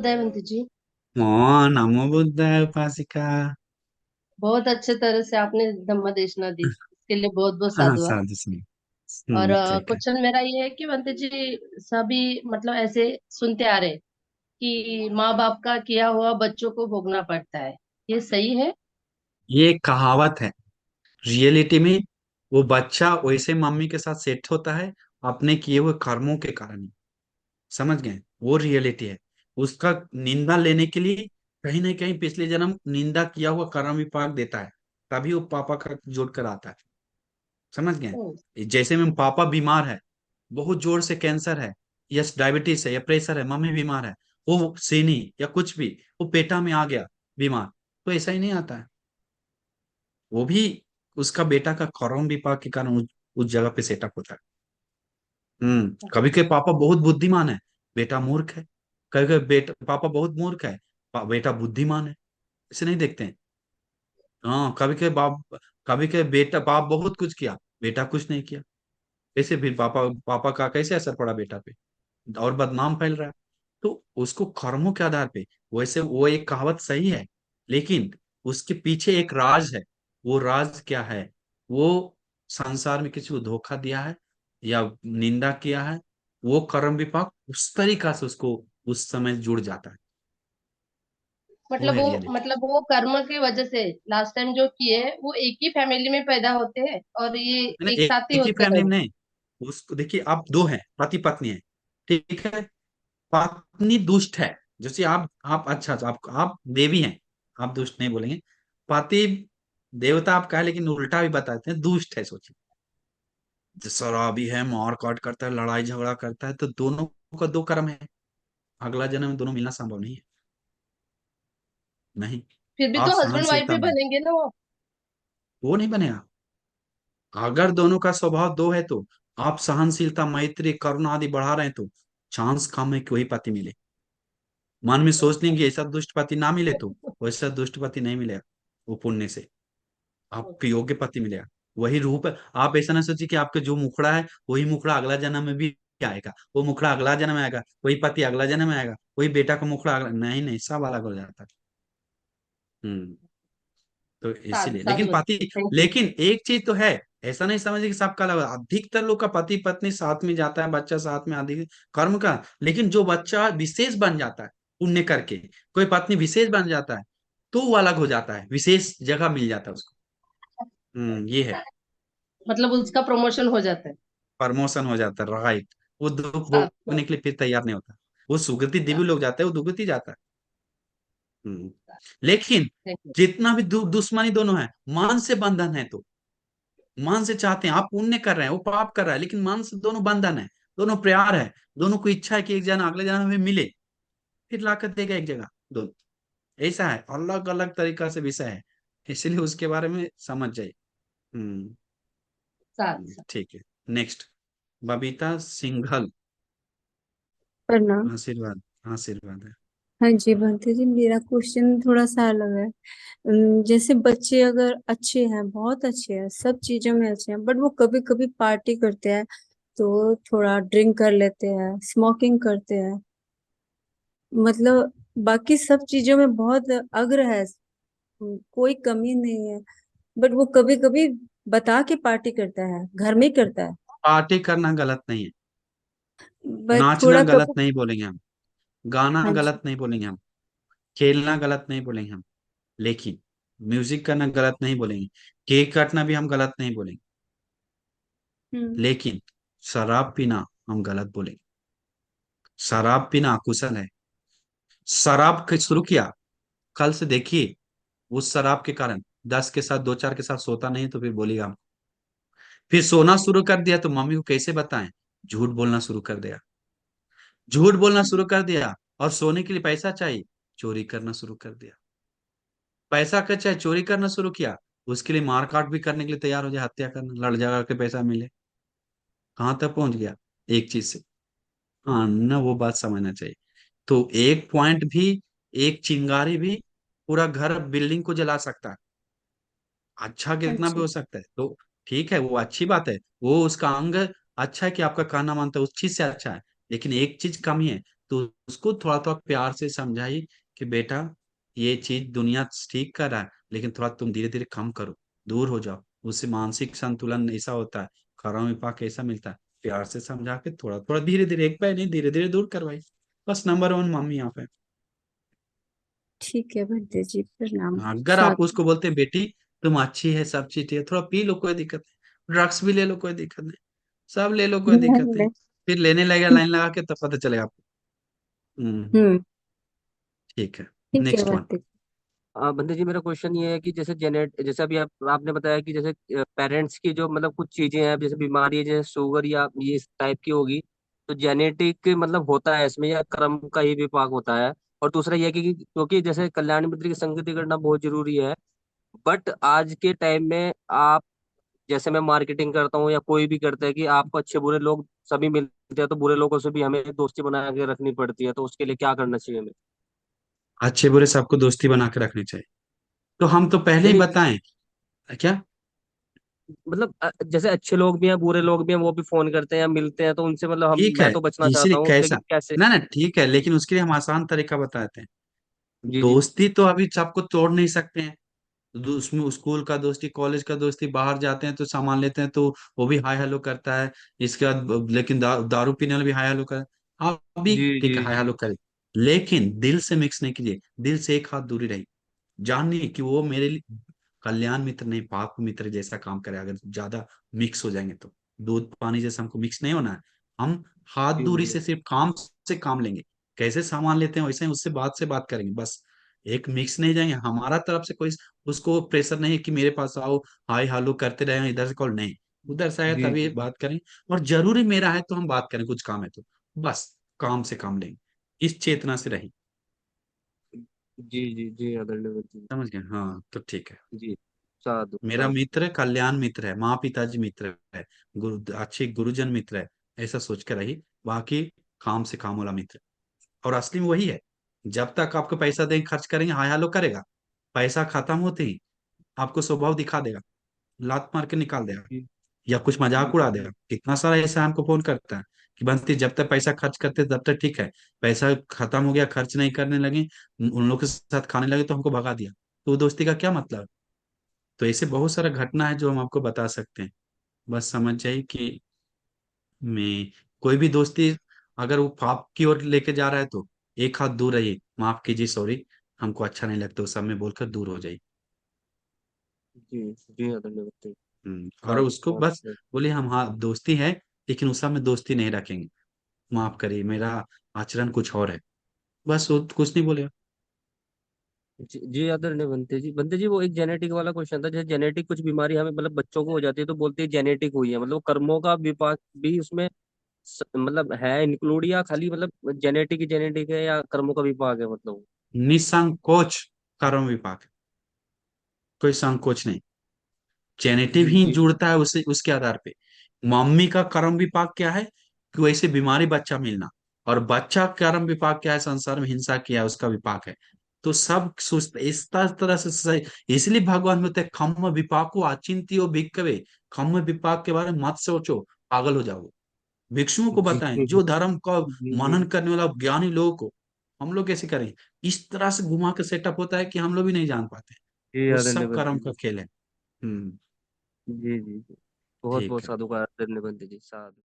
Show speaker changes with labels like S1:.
S1: बुद्धाय बंटी जी।
S2: नमो बुद्धाय उपासिका।
S1: बहुत अच्छे तरह से आपने धम्मदेशना दी, इसके लिए बहुत बहुत
S2: हाँ,
S1: साधुवाद।
S2: साधु सुनो।
S1: और
S2: ठीक है।
S1: क्वेश्चन मेरा ये है कि बंटी जी, सभी मतलब ऐसे सुनते आ रहे कि माँ बाप का किया हुआ बच्चों को भोगना पड़ता है। ये सही है?
S2: ये एक कहावत है। रियलिटी में वो बच्चा वैसे मम्मी के साथ सेट होता है अपने किए हुए कर्मों के कारण। समझ गए? वो रियलिटी है। उसका निंदा लेने के लिए कहीं ना कहीं पिछले जन्म निंदा किया हुआ कर्म विपाक देता है, तभी वो पापा का जोड़ कर आता है। समझ
S1: ओ,
S2: गए? जैसे में पापा बीमार है, बहुत जोर से कैंसर है, या डायबिटीज है, या प्रेशर है, मम्मी बीमार है, वो सीनी या कुछ भी वो पेटा में आ गया बीमार, तो ऐसा ही नहीं आता है। वो भी उसका बेटा का कर्म विपाक के कारण उस जगह पे सेटअप होता है। कभी कभी पापा बहुत बुद्धिमान है, बेटा मूर्ख है। कभी कभी बेटा पापा बहुत मूर्ख है, बेटा बुद्धिमान है। इसे नहीं देखते हैं। हाँ, कभी कभी बेटा बाप बहुत कुछ किया, बेटा कुछ नहीं किया। कैसे फिर पापा पापा का कैसे असर पड़ा बेटा पे, और बदनाम फैल रहा है। तो उसको कर्मों के आधार पे, वैसे वो एक कहावत सही है, लेकिन उसके पीछे एक राज है। वो राज क्या है? वो संसार में किसी को धोखा दिया है या निंदा किया है, वो कर्म विपाक उस तरीका से उसको उस समय जुड़ जाता है। वो
S1: मतलब
S2: है
S1: वो
S2: रियलिटी।
S1: मतलब वो कर्म की वजह से लास्ट टाइम जो किए वो एक ही फैमिली में पैदा होते हैं और ये
S2: मैंने
S1: एक साथ ही
S2: एक ही
S1: होते
S2: फैमिली
S1: हैं।
S2: में नहीं। उसको देखिए, आप दो हैं, पति पत्नी है, ठीक है। पत्नी दुष्ट है। जैसे आप अच्छा, तो आप देवी हैं, आप दुष्ट नहीं बोलेंगे। पति देवता आप कहे, लेकिन उल्टा भी बताते हैं, दुष्ट है। सोचिए, जो शराबी है, मार काट करता है, लड़ाई झगड़ा करता है, तो दोनों का दो कर्म है। अगला जन्म में दोनों मिलना संभव नहीं है। नहीं।
S1: फिर भी
S2: आप
S1: तो हस्बैंड वाइफ
S2: सहनशीलता
S1: भी
S2: में,
S1: बनेंगे ना वो।
S2: वो नहीं बनेगा। अगर दोनों का स्वभाव दो है तो आप सहनशीलता, मैत्री, करुणा आदि बढ़ा रहे हैं, तो चांस कम है कि वही पति मिले। मन में सोच लेंगे ऐसा दुष्ट पति ना मिले तो वैसा दुष्ट पति नहीं मिलेगा। वो पुण्य से आपके योग्य पति मिलेगा। वही रूप है। आप ऐसा ना सोचिए कि आपके जो मुखड़ा है वही मुखड़ा अगला जन्म में भी आएगा, वो मुखड़ा अगला जन्म में आएगा, वही पति अगला जन्म में आएगा, वही बेटा का मुखड़ा अगला, नहीं नहीं, सब अलग हो जाता है। हम्म। तो
S1: साधु
S2: इसीलिए, लेकिन
S1: साधु।
S2: पति,
S1: थैंक यू।
S2: लेकिन एक चीज तो है, ऐसा नहीं समझिए कि सबका अलग। अधिकतर लोग का पति पत्नी साथ में जाता है, बच्चा साथ में, आदि कर्म का। लेकिन जो बच्चा विशेष बन जाता है पुण्य करके, कोई पत्नी विशेष बन जाता है, तो वो अलग हो जाता है, विशेष जगह मिल जाता है उसको। ये है।
S1: मतलब उसका प्रमोशन हो जाता है।
S2: प्रमोशन हो जाता है, राइट। वो दुख
S1: साधु।
S2: भोगने के लिए फिर तैयार नहीं होता। वो सुगति दिव्य लोग जाता है, वो दुगति जाता है। हम्म। लेकिन
S1: थैंक यू।
S2: जितना भी दुश्मनी दोनों है, मान से बंधन है, तो मन से चाहते हैं, आप पुण्य कर रहे हैं, वो पाप कर रहा है, लेकिन मन से दोनों बंधन है, दोनों प्यार है, दोनों को इच्छा है कि एक जना अगले जन्म में मिले, फिर लाकर देगा एक जगह दोनों। ऐसा है, अलग अलग तरीका से विषय है, इसलिए उसके बारे में समझ जाइए। हम्म।
S1: साधु।
S2: ठीक है। नेक्स्ट, बबीता सिंघल।
S3: प्रणाम।
S2: आशीर्वाद। आशीर्वाद है।
S3: हाँ जी भंते जी, मेरा क्वेश्चन थोड़ा सा अलग है। जैसे बच्चे अगर अच्छे हैं, बहुत अच्छे हैं, सब चीजों में अच्छे हैं, बट वो कभी कभी पार्टी करते हैं, तो थोड़ा ड्रिंक कर लेते हैं, स्मोकिंग करते हैं, मतलब बाकी सब चीजों में बहुत अग्र है, कोई कमी नहीं है, बट वो कभी कभी बता के पार्टी करता है, घर में ही करता है।
S2: पार्टी करना गलत नहीं है,
S3: बट
S2: नाचना
S3: थोड़ा
S2: गलत
S3: कभी।
S2: नहीं बोलेंगे हम, गाना
S3: हाँ जी।
S2: गलत नहीं बोलेंगे हम, खेलना गलत नहीं बोलेंगे हम, लेकिन म्यूजिक करना गलत नहीं बोलेंगे, केक काटना भी हम गलत नहीं बोलेंगे,
S3: हम्म।
S2: लेकिन शराब पीना हम गलत बोलेंगे। शराब पीना अकुशल है। शराब के शुरू किया, कल से देखिए, उस शराब के कारण 10 के साथ, दो चार के साथ सोता नहीं तो फिर बोलेगा हम। फिर सोना शुरू कर दिया तो मम्मी को कैसे बताएं, झूठ बोलना शुरू कर दिया। झूठ बोलना शुरू कर दिया और सोने के लिए पैसा चाहिए, चोरी करना शुरू कर दिया। पैसा का चाहे चोरी करना शुरू किया, उसके लिए मारकाट भी करने के लिए तैयार हो जाए, हत्या करना, लड़ झगड़ के पैसा मिले। कहाँ तक पहुंच गया एक चीज से। हाँ ना, वो बात समझना चाहिए। तो एक पॉइंट भी, एक चिंगारी भी पूरा घर बिल्डिंग को जला सकता है। अच्छा कितना भी
S3: अच्छा।
S2: हो सकता है, तो ठीक है, वो अच्छी बात है, वो उसका अंग अच्छा है कि आपका कहना मानता है, उस चीज से अच्छा है। लेकिन एक चीज कमी है, तो उसको थोड़ा थोड़ा प्यार से समझाइए कि बेटा ये चीज दुनिया ठीक कर रहा है, लेकिन थोड़ा तुम धीरे धीरे कम करो, दूर हो जाओ। उससे मानसिक संतुलन ऐसा होता है, कर्म विपाक ऐसा मिलता है। प्यार से समझा के थोड़ा थोड़ा धीरे धीरे, एक बार नहीं, धीरे धीरे दूर करवाई। बस नंबर वन मम्मी यहाँ पे।
S3: ठीक है बंटे जी, प्रणाम।
S2: अगर आप
S3: साथ
S2: उसको बोलते हैं बेटी तुम अच्छी है, सब चीज ठीक है, थोड़ा पी लो कोई दिक्कत नहीं, ड्रग्स भी ले लो कोई दिक्कत नहीं, सब ले लो कोई
S3: नहीं
S2: दिक्कत नहीं,
S3: नहीं।
S2: फिर लेने लगेगा लाइन लगा के तब पता चलेगा आपको। हम्म।
S3: हम्म।
S2: ठीक है।
S3: ठीक है
S2: नेक्स्ट वन।
S3: बंटे जी।
S4: बंदे जी, मेरा क्वेश्चन ये है कि जैसे जैसे अभी आपने बताया कि जैसे पेरेंट्स की जो मतलब कुछ चीजें हैं, जैसे बीमारी है, जैसे शुगर या ये इस टाइप की होगी, तो जेनेटिक मतलब होता है इसमें या कर्म का ही विपाक होता है? और दूसरा ये है कि क्योंकि जैसे कल्याण मित्र की संगति करना बहुत जरूरी है, बट आज के टाइम में आप, जैसे मैं मार्केटिंग करता हूँ या कोई भी करता है कि आपको अच्छे बुरे लोग सभी मिलते हैं, तो बुरे लोगों से भी हमें दोस्ती बना के रखनी पड़ती है, तो उसके लिए क्या करना चाहिए हमें?
S2: अच्छे बुरे सबको दोस्ती बना के रखनी चाहिए, तो हम तो पहले
S4: नहीं
S2: ही
S4: नहीं,
S2: बताएं क्या।
S4: मतलब जैसे अच्छे लोग भी हैं बुरे लोग भी हैं, वो भी फोन करते हैं या मिलते हैं, तो उनसे मतलब हम,
S2: ठीक
S4: मैं
S2: है,
S4: तो बचना चाहता
S2: इसलिए
S4: हूँ,
S2: कैसा,
S4: लेकिन कैसे?
S2: ना ना ठीक है, लेकिन उसके लिए हम आसान तरीका बताते हैं।
S4: जी जी
S2: दोस्ती तो अभी सबको तोड़ नहीं सकते हैं। उसमें स्कूल का दोस्ती, कॉलेज का दोस्ती, बाहर जाते हैं तो सामान लेते हैं तो वो भी हाय हेलो करता है। इसके बाद लेकिन दारू पीने वाला भी हाय हेलो कर, आप भी
S4: जी
S2: ठीक
S4: जी
S2: है हाय
S4: जी
S2: हेलो करें, लेकिन दिल से मिक्स नहीं कीजिए, दिल से एक हाथ दूरी रही। जानिए कि वो मेरे लिए कल्याण मित्र नहीं, पाप मित्र जैसा काम करे। अगर ज्यादा मिक्स हो जाएंगे तो दूध पानी जैसा हमको मिक्स नहीं होना है। हम हाथ
S4: जी
S2: दूरी
S4: जी
S2: से सिर्फ काम से काम लेंगे, कैसे सामान लेते हैं वैसे ही उससे बात करेंगे बस। एक मिक्स नहीं जाएंगे, हमारा तरफ से कोई उसको प्रेशर नहीं है कि मेरे पास आओ हाय हालो करते रहे, इधर से कॉल नहीं, उधर से आया
S4: जी
S2: तभी
S4: जी
S2: बात करें। और जरूरी मेरा है तो हम बात करें, कुछ काम है तो बस काम से काम लेंगे, इस चेतना से रही।
S4: जी जी जी आदरणीय जी।
S2: समझ गए, हाँ तो ठीक है।
S4: जी, साधु
S2: मेरा
S4: साधु।
S2: मित्र कल्याण मित्र है, माँ पिताजी मित्र है, अच्छे गुरुजन मित्र है, ऐसा सोच कर रही। बाकी काम से काम वाला मित्र, और असली में वही है। जब तक आपको पैसा देंगे खर्च करेंगे हाय हेलो करेगा, पैसा खत्म होते ही आपको स्वभाव दिखा देगा, लात मार के निकाल देगा,
S4: जी
S2: या कुछ मजाक उड़ा देगा।
S4: जी
S2: कितना सारा ऐसा हमको फोन करता है कि बंती जब तक पैसा खर्च करते तब तक ठीक है, पैसा खत्म हो गया, खर्च नहीं करने लगे, उन लोग के साथ खाने लगे तो हमको भगा दिया, तो वो दोस्ती का क्या मतलब। तो ऐसे बहुत सारा घटना है जो हम आपको बता सकते हैं। बस समझ जाइए कि मैं कोई भी दोस्ती अगर वो पाप की ओर लेके जा रहा है तो एक हाथ दूर रहिए, माफ कीजिए सॉरी, हमको अच्छा नहीं लगता, उस सब में बोलकर दूर हो जाइए।
S4: जी जी आदरणीय जी।
S2: और
S4: साधु
S2: उसको
S4: साधु
S2: बस
S4: साधु।
S2: बोलिए हम हाँ दोस्ती है, लेकिन उस सब में दोस्ती नहीं रखेंगे, माफ करिए मेरा आचरण कुछ और है, बस वो कुछ नहीं बोलेगा।
S4: जी जी आदरणीय बनते जी, वो एक जेनेटिक वाला क्वेश्चन था, जैसे जेनेटिक कुछ बीमारी हमें मतलब बच्चों को हो जाती है तो बोलते हैं जेनेटिक हुई है, मतलब कर्मों का विपाक भी उसमें मतलब है इंक्लूड, या खाली मतलब जेनेटिक है, या कर्मों का विपाक है मतलब?
S2: निसंकोच कर्म विपाक, कोई संकोच नहीं, जेनेटिव
S4: जी
S2: ही
S4: जी
S2: जुड़ता है उसे, उसके आधार पे। मम्मी का कर्म विपाक क्या है कि वैसे बीमारी बच्चा मिलना, और बच्चा कर्म विपाक क्या है, संसार में हिंसा किया है उसका विपाक है। तो सब सुस्त इस तरह से सही। इसलिए भगवान बोलते हैं खम्म विपाको अचिंत्यो भिक्खवे, खम्म विपाक के बारे में मत सोचो, पागल हो जाओगे। भिक्षुओं को
S4: जी
S2: बताएं,
S4: जी
S2: जो धर्म का
S4: जी जी
S2: मनन करने वाला ज्ञानी लोगों को, हम लोग कैसे करें। इस तरह से घुमा के सेटअप होता है कि हम लोग भी नहीं जान पाते,
S4: जी
S2: वो
S4: आदरणीय
S2: सब
S4: बनते
S2: कर्म का
S4: जी।
S2: खेल है। हम्म।
S4: जी जी जी। बहुत
S2: ठीक
S4: बहुत
S2: है।
S4: साधुकार आदरणीय बनते जी, साधु।